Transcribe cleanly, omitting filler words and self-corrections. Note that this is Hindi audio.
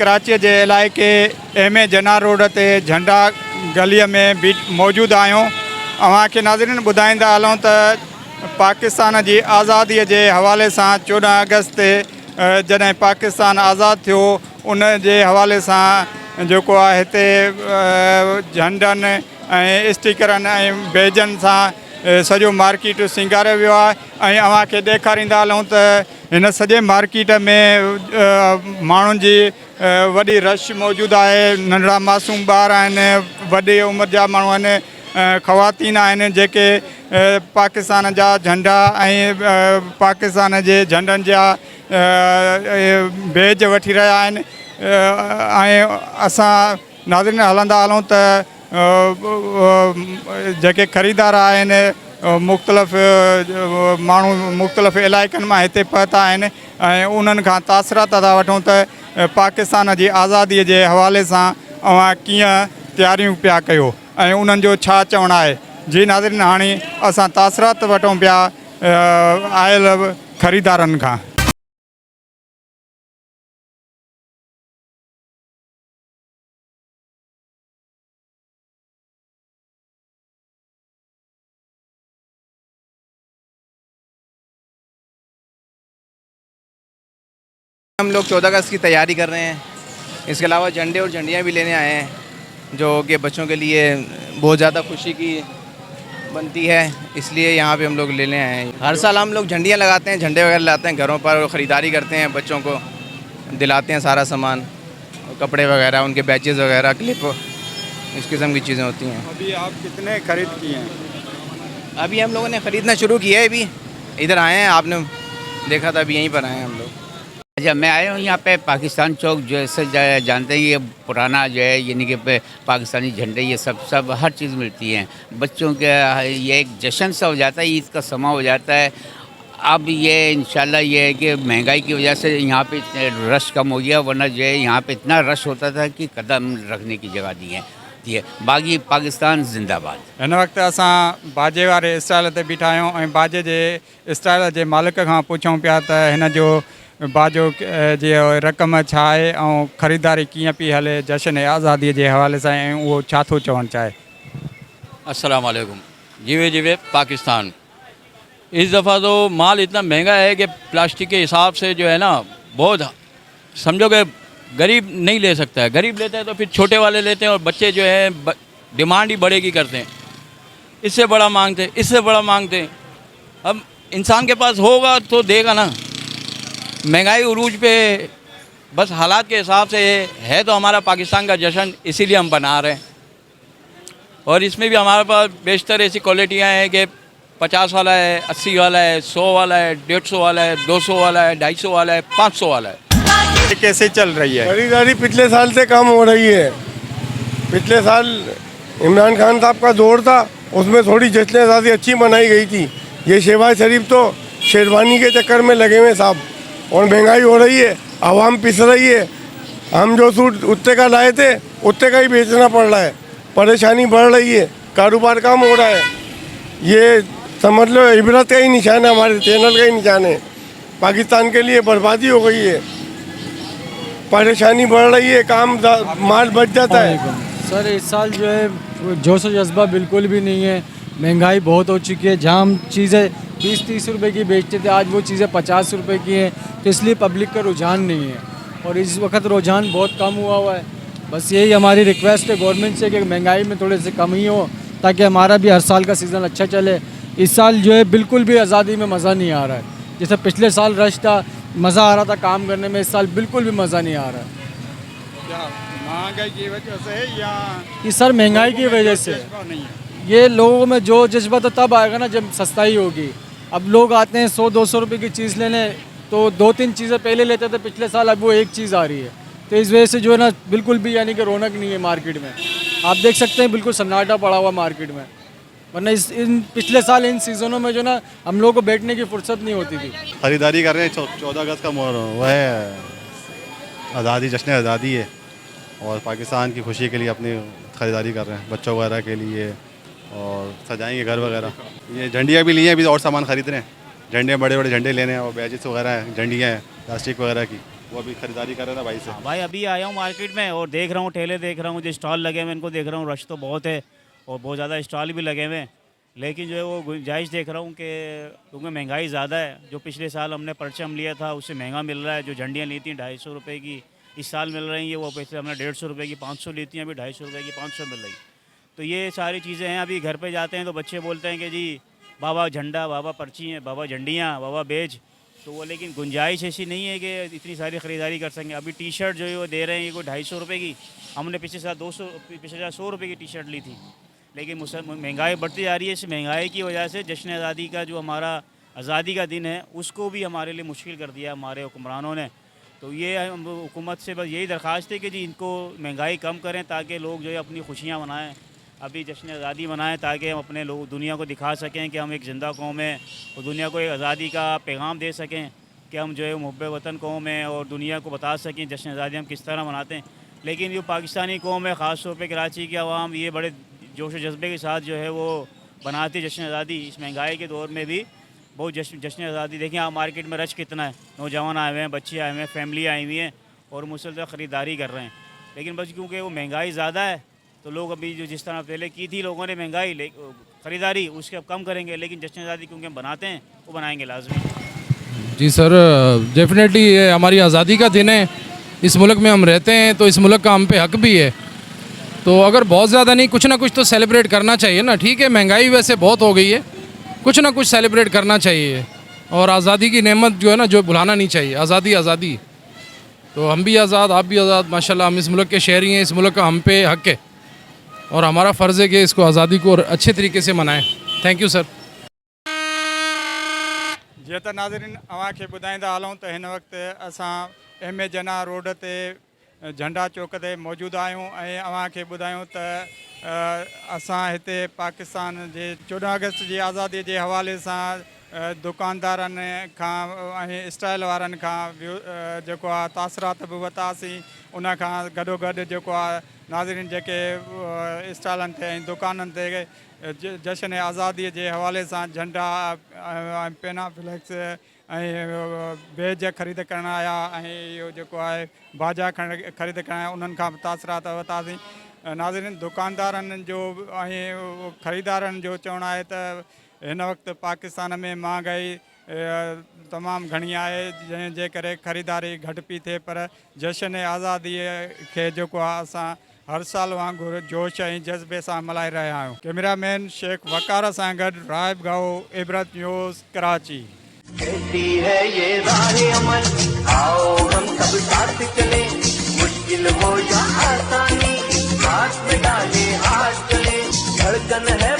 कराची जे इलाइक़े एम ए जना रोड ते झंडा गलीअ में बीच मौजूदु आहियूं। अव्हांखे नाज़रीन ॿुधाईंदा हलूं त पाकिस्तान जी आज़ादीअ जे हवाले सां 14 अगस्त ते जॾहिं पाकिस्तान आज़ादु थियो उन जे हवाले सां जेको आहे हिते झंडनि ऐं स्टिकरनि ऐं बेजनि सां सॼो मार्केट सिंगारियो वियो आहे। ऐं अव्हांखे ॾेखारींदा हलूं त हिन सॼे मार्केट में माण्हुनि जी वॾी रश मौजूदु आहे। नंढड़ा मासूम ॿार आहिनि, वॾी उमिरि जा माण्हू आहिनि, ख़वातीन आहिनि जेके पाकिस्तान जा झंडा ऐं पाकिस्तान जे झंडनि जा बेज वठी रहिया आहिनि। ऐं असां नाज़रीन हलंदा हलूं त जेके ख़रीदार आहिनि मुख़्तलिफ़ माण्हू मुख़्तलिफ़ इलाइक़नि मां हिते पहुता आहिनि ऐं उन्हनि खां तासिरात था वठूं त पाकिस्तान जी आज़ादीअ जे हवाले सां अव्हां कीअं तयारियूं पिया कयो ऐं उन्हनि जो छा चवणु आहे। जी नाज़रीन, हाणे असां तासिरात वठूं पिया आयल ख़रीदारनि खां। हम लोग 14 अगस्त की तैयारी कर रहे हैं। इसके अलावा झंडे और झंडियाँ भी लेने आए हैं जो कि बच्चों के लिए बहुत ज़्यादा खुशी की बनती है, इसलिए यहाँ पे हम लोग लेने आए हैं। हर साल हम लोग झंडियाँ लगाते हैं, झंडे वगैरह लाते हैं घरों पर, ख़रीदारी करते हैं, बच्चों को दिलाते हैं सारा सामान, कपड़े वगैरह, उनके बैचेज़ वगैरह, क्लिप, इस किस्म की चीज़ें होती हैं। अभी आप कितने खरीद किए हैं? अभी हम लोगों ने ख़रीदना शुरू किया है, अभी इधर आए हैं, आपने देखा था, अभी यहीं पर आए हैं हम लोग। अच्छा, मैं आया हूँ यहाँ पे पाकिस्तान चौक, जैसे जानते हैं ये पुराना जो है यानी कि पाकिस्तानी झंडे ये सब हर चीज़ मिलती है। बच्चों के ये एक जश्न सा हो जाता है, ईद का समा हो जाता है। अब ये इंशाल्लाह ये है कि महंगाई की वजह से यहाँ पे रश कम हो गया, वरना जो है यहाँ पे इतना रश होता था कि कदम रखने की जगह दी है। बाकी पाकिस्तान जिंदाबाद। हिन वक़्तु असां बाजे वारे स्टाइल ते बीठा आहियूं ऐं बाजे जे स्टाइल जे मालिक खां पुछूं पिया त हिन जो बाजो जी रक़म छा आहे ऐं ख़रीदारी कीअं पई हले जश्न आज़ादीअ जे हवाले सां ऐं उहो छा थो चवणु चाहे। अस्सलाम वालेकुम। जीवे जीवे पाकिस्तान। इस दफ़ा तो माल इतना महंगा है कि प्लास्टिक के हिसाब से जो है ना, बहुत समझो कि गरीब नहीं ले सकता है। गरीब लेते हैं तो फिर छोटे वाले लेते हैं और बच्चे जो है डिमांड ही बढ़ेगी करते हैं, इससे बड़ा मांगते, इससे बड़ा मांगते। अब इंसान के पास होगा तो देगा ना। महंगाई उरूज पे, बस हालात के हिसाब से है तो हमारा पाकिस्तान का जश्न, इसीलिए हम बना रहे हैं। और इसमें भी हमारे पास बेशतर ऐसी क्वालिटियाँ हैं कि 50 वाला है, 80 वाला है, 100 वाला है, 150 वाला है, 200 वाला है, 250 वाला है, 500 वाला है। ये कैसे चल रही है? खरीदारी पिछले साल से कम हो रही है। पिछले साल इमरान खान साहब का दौर था, उसमें थोड़ी जश्न आज़ादी अच्छी मनाई गई थी। ये शहबाज शरीफ तो शेरवानी के चक्कर में लगे हुए साहब, और महंगाई हो रही है, आवाम पिस रही है। हम जो सूट उतने का लाए थे उतने का ही बेचना पड़ रहा है, परेशानी बढ़ रही है, कारोबार कम हो रहा है। ये समझ लो इबरत का ही निशान है, हमारे चैनल का ही निशान है। पाकिस्तान के लिए बर्बादी हो गई है, परेशानी बढ़ रही है, काम माल बच जाता है। सर इस साल जो है जोश और जज्बा बिल्कुल भी नहीं है। महंगाई बहुत हो चुकी है। जहाँ हम चीज़ें 20-30 रुपए की बेचते थे, आज वो चीज़ें 50 रुपए की हैं, तो इसलिए पब्लिक का रुझान नहीं है और इस वक्त रुझान बहुत कम हुआ है। बस यही हमारी रिक्वेस्ट है गवर्नमेंट से कि महंगाई में थोड़े से कमी हो, ताकि हमारा भी हर साल का सीज़न अच्छा चले। इस साल जो है बिल्कुल भी आज़ादी में मज़ा नहीं आ रहा है। जैसे पिछले साल रश था, मज़ा आ रहा था काम करने में, इस साल बिल्कुल भी मज़ा नहीं आ रहा है। क्या महंगाई की वजह से है या ये सर महंगाई की वजह से नहीं है? ये लोगों में जो जज्बा तो तब आएगा ना जब सस्ताई होगी। अब लोग आते हैं 100-200 रुपये की चीज़ लेने, तो 2-3 चीज़ें पहले लेते थे पिछले साल, अब वो एक चीज़ आ रही है। तो इस वजह से जो है ना बिल्कुल भी यानी कि रौनक नहीं है मार्केट में। आप देख सकते हैं बिल्कुल सन्नाटा पड़ा हुआ मार्केट में, वरना इन पिछले साल इन सीज़नों में जो ना हम लोग को बैठने की फुर्सत नहीं होती थी। खरीदारी कर रहे हैं। 14 अगस्त का वो है आज़ादी, जश्न आज़ादी है और पाकिस्तान की खुशी के लिए अपनी ख़रीदारी कर रहे हैं, बच्चों वगैरह के लिए, और सजाएंगे घर वगैरह। ये झंडियाँ भी ली हैं, अभी और सामान ख़रीद रहे हैं। झंडे बड़े बड़े झंडे लेने हैं और बैजेस वगैरह हैं, झंडियाँ हैं प्लास्टिक वगैरह की, वो अभी खरीदारी कर रहे थे भाई से। भाई अभी आया हूँ मार्केट में और देख रहा हूँ ठेले देख रहा हूँ, जो स्टॉल लगे हुए इनको देख रहा हूँ, रश तो बहुत है और बहुत ज़्यादा स्टॉल भी लगे हुए हैं। लेकिन जो है वो गुंजाइश देख रहा हूँ कि क्योंकि महंगाई ज़्यादा है, जो पिछले साल हमने परचम लिया था उससे महंगा मिल रहा है। जो झंडियाँ ली थी 250 रुपये की इस साल मिल रही हैं, वो पैसे हमने 150 रुपये की 500 ली थी, अभी 250 रुपये की 500 मिल रही। तो ये सारी चीज़ें हैं। अभी घर पे जाते हैं तो बच्चे बोलते हैं कि जी बाबा झंडा, बाबा पर्ची हैं, बाबा झंडियाँ, बाबा बेज। तो वो लेकिन गुंजाइश ऐसी नहीं है कि इतनी सारी ख़रीदारी कर सकें। अभी टी शर्ट जो है वो दे रहे हैं, ये कोई 250 रुपये की, हमने पिछले साल 100 रुपये की टी शर्ट ली थी। लेकिन महंगाई बढ़ती जा रही है। इस महंगाई की वजह से जश्न आज़ादी का जो हमारा आज़ादी का दिन है उसको भी हमारे लिए मुश्किल कर दिया हमारे हुक्मरानों ने। तो ये हुकूमत से बस यही दरख्वास्त है कि जी इनको महंगाई कम करें ताकि लोग जो है अपनी खुशियाँ मनाएँ, अभी जश्न आज़ादी मनाएं, ताकि हम अपने लोग दुनिया को दिखा सकें कि हम एक ज़िंदा कौम है और दुनिया को एक आज़ादी का पैगाम दे सकें कि हम जो है मुहब्बे वतन कौम है और दुनिया को बता सकें जश्न आज़ादी हम किस तरह मनाते हैं। लेकिन जो पाकिस्तानी कौम है, ख़ास तौर पर कराची की आवाम, ये बड़े जोश जज्बे के साथ जो है वो बनाती जश्न आज़ादी। इस महंगाई के दौर में भी बहुत जश्न आज़ादी देखें आप मार्केट में रश कितना है, नौजवान आए हुए हैं, बच्चे आए हुए हैं, फैमिली आई हुई हैं और मुसलसल ख़रीदारी कर रहे हैं। लेकिन बस क्योंकि वो महंगाई ज़्यादा है तो लोग अभी जो जिस तरह पहले की थी लोगों ने महंगाई ख़रीदारी उसके अब कम करेंगे, लेकिन जश्न आज़ादी क्योंकि हम बनाते हैं वो बनाएंगे लाजमी। जी सर, डेफिनेटली ये हमारी आज़ादी का दिन है। इस मुल्क में हम रहते हैं तो इस मुल्क का हम पे हक भी है। तो अगर बहुत ज़्यादा नहीं, कुछ ना कुछ तो सेलिब्रेट करना चाहिए ना। ठीक है, महंगाई वैसे बहुत हो गई है, कुछ ना कुछ सेलिब्रेट करना चाहिए। और आज़ादी की नेमत जो है ना, जो भुलाना नहीं चाहिए। आज़ादी आज़ादी, तो हम भी आज़ाद, आप भी आज़ाद, माशाल्लाह। हम इस मुल्क के शहरी हैं, इस मुल्क का हम पे हक है और हमारा फ़र्ज़ है कि इसको आज़ादी को अच्छे तरीके से मनाएं। Thank you sir. जी तो नाज़रीन अवांखे ॿुधाईंदा हलूं त हिन वक़्तु असां एम ए जना रोड ते झंडा चौक ते मौजूदु आहियूं ऐं अवांखे ॿुधायूं त असां हिते पाकिस्तान जे 14 अगस्त जी आज़ादीअ जे हवाले सां दुकानदारनि खां ऐं स्टाइल वारनि खां जेको आहे तासरात बि वरितासीं। उन खां गॾोगॾु जेको आहे नाज़रीन जेके स्टालनि ते ऐं दुकाननि ते जश्न आज़ादीअ जे हवाले सां झंडा ऐं पेना फ्लैक्स ऐं बेज ख़रीद करण आया ऐं इहो जेको आहे बाजा ख़रीद करण आया, उन्हनि खां बि तासरात वरितासीं। नाज़रीन दुकानदारनि जो ऐं ख़रीदारनि जो चवणु आहे त हिन वक़्तु पाकिस्तान में महांगाई तमामु घणी आहे, जंहिंजे करे ख़रीदारी घटि पई थिए। पर जश्न आज़ादीअ खे जेको आहे असां हर साल वांगुरु जोश ऐं जज़्बे सां मल्हाए रहिया आहियूं। कैमरामैन शेख वकार सां गॾु राइब गाओ, इबरत न्यूज़, कराची। कहती है ये राह अमल, आओ हम सब साथ चले, मुश्किल हो या आसानी, हाथ में डाले हाथ चले, धड़कन है